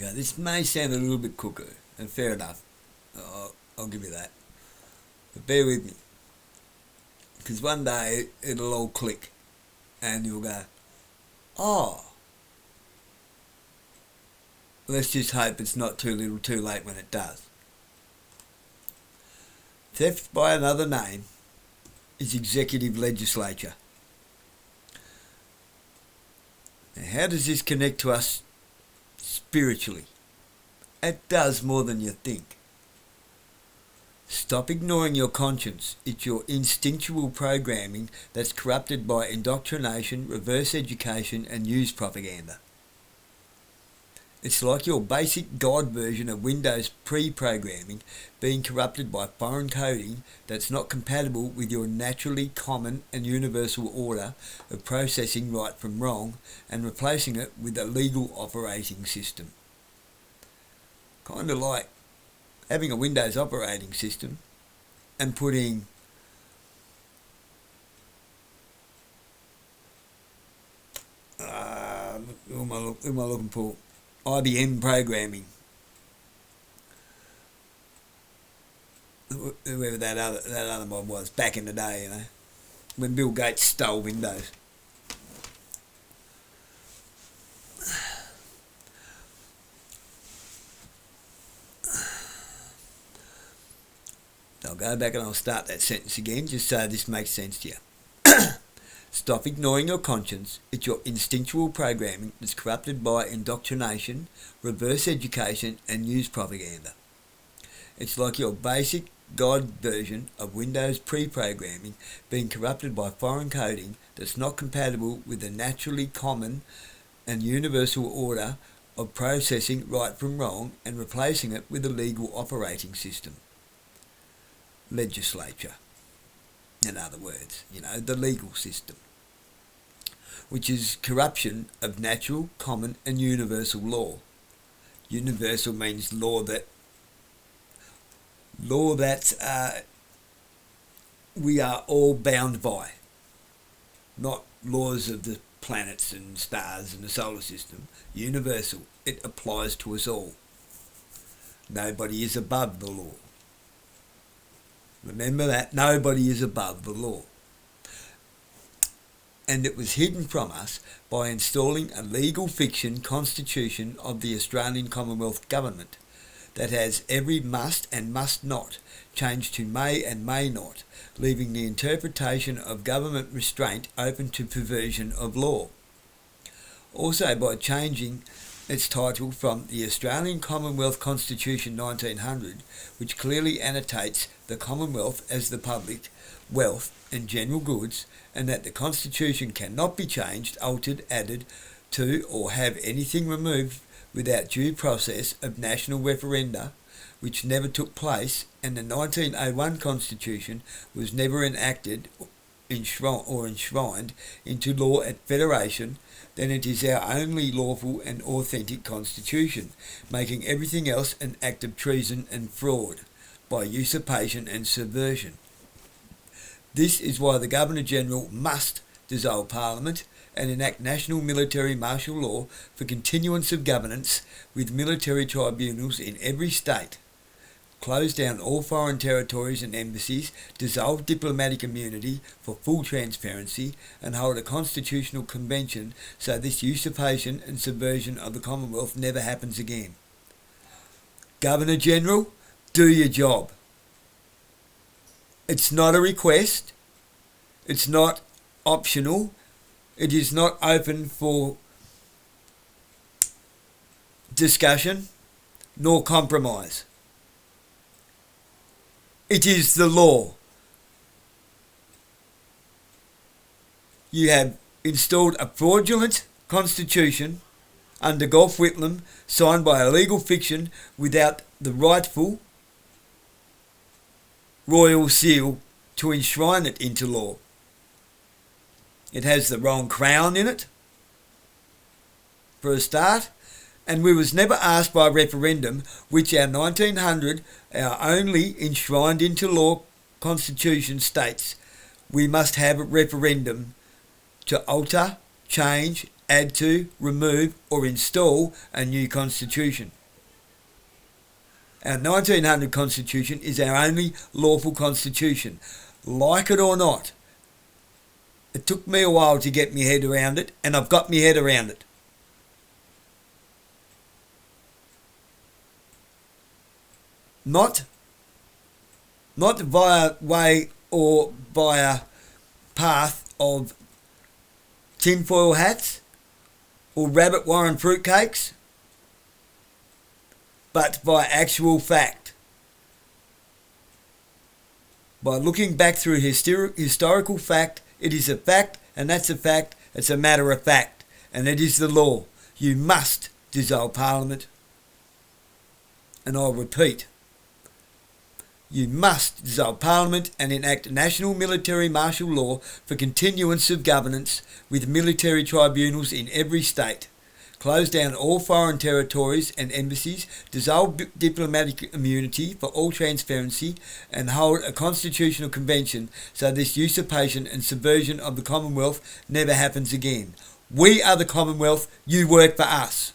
Okay, this may sound a little bit cuckoo, and fair enough. I'll give you that. But bear with me. Because one day it'll all click and you'll go, oh, let's just hope it's not too little too late when it does. Theft by another name is executive legislature. Now, how does this connect to us spiritually? It does more than you think. Stop ignoring your conscience. It's your instinctual programming that's corrupted by indoctrination, reverse education and news propaganda. It's like your basic God version of Windows pre-programming being corrupted by foreign coding that's not compatible with your naturally common and universal order of processing right from wrong and replacing it with a legal operating system. Kind of like having a Windows operating system and putting who am I looking for? IBM programming. Whoever that other one was back in the day, when Bill Gates stole Windows. I'll go back and I'll start that sentence again just so this makes sense to you. Stop ignoring your conscience. It's your instinctual programming that's corrupted by indoctrination, reverse education and news propaganda. It's like your basic God version of Windows pre-programming being corrupted by foreign coding that's not compatible with the naturally common and universal order of processing right from wrong and replacing it with a legal operating system. Legislature, in other words, the legal system, which is corruption of natural, common and universal law. Universal means law that we are all bound by, not laws of the planets and stars and the solar system. Universal, it applies to us all. Nobody is above the law. Remember that, nobody is above the law. And it was hidden from us by installing a legal fiction constitution of the Australian Commonwealth Government that has every must and must not changed to may and may not, leaving the interpretation of government restraint open to perversion of law. Also by changing its title from the Australian Commonwealth Constitution 1900, which clearly annotates the Commonwealth as the public, wealth and general goods, and that the Constitution cannot be changed, altered, added to or have anything removed without due process of national referenda, which never took place, and the 1901 Constitution was never enacted or enshrined into law at Federation, then it is our only lawful and authentic constitution, making everything else an act of treason and fraud, by usurpation and subversion. This is why the Governor-General must dissolve Parliament and enact national military martial law for continuance of governance with military tribunals in every state, close down all foreign territories and embassies, dissolve diplomatic immunity for full transparency, and hold a constitutional convention so this usurpation and subversion of the Commonwealth never happens again. Governor-General, do your job. It's not a request. It's not optional. It is not open for discussion nor compromise. It is the law. You have installed a fraudulent constitution under Gough Whitlam, signed by a legal fiction without the rightful royal seal to enshrine it into law. It has the wrong crown in it, for a start, and we was never asked by referendum, which our 1900, our only enshrined into law constitution states, we must have a referendum to alter, change, add to, remove or install a new constitution. Our 1900 constitution is our only lawful constitution. Like it or not, it took me a while to get my head around it, and I've got my head around it. Not via way or via path of tinfoil hats or rabbit warren fruitcakes, but by actual fact. By looking back through historical fact, it is a fact, and that's a fact, it's a matter of fact, and it is the law. You must dissolve Parliament. And I'll repeat, you must dissolve Parliament and enact national military martial law for continuance of governance with military tribunals in every state. Close down all foreign territories and embassies, dissolve diplomatic immunity for all transparency, and hold a constitutional convention so this usurpation and subversion of the Commonwealth never happens again. We are the Commonwealth, you work for us.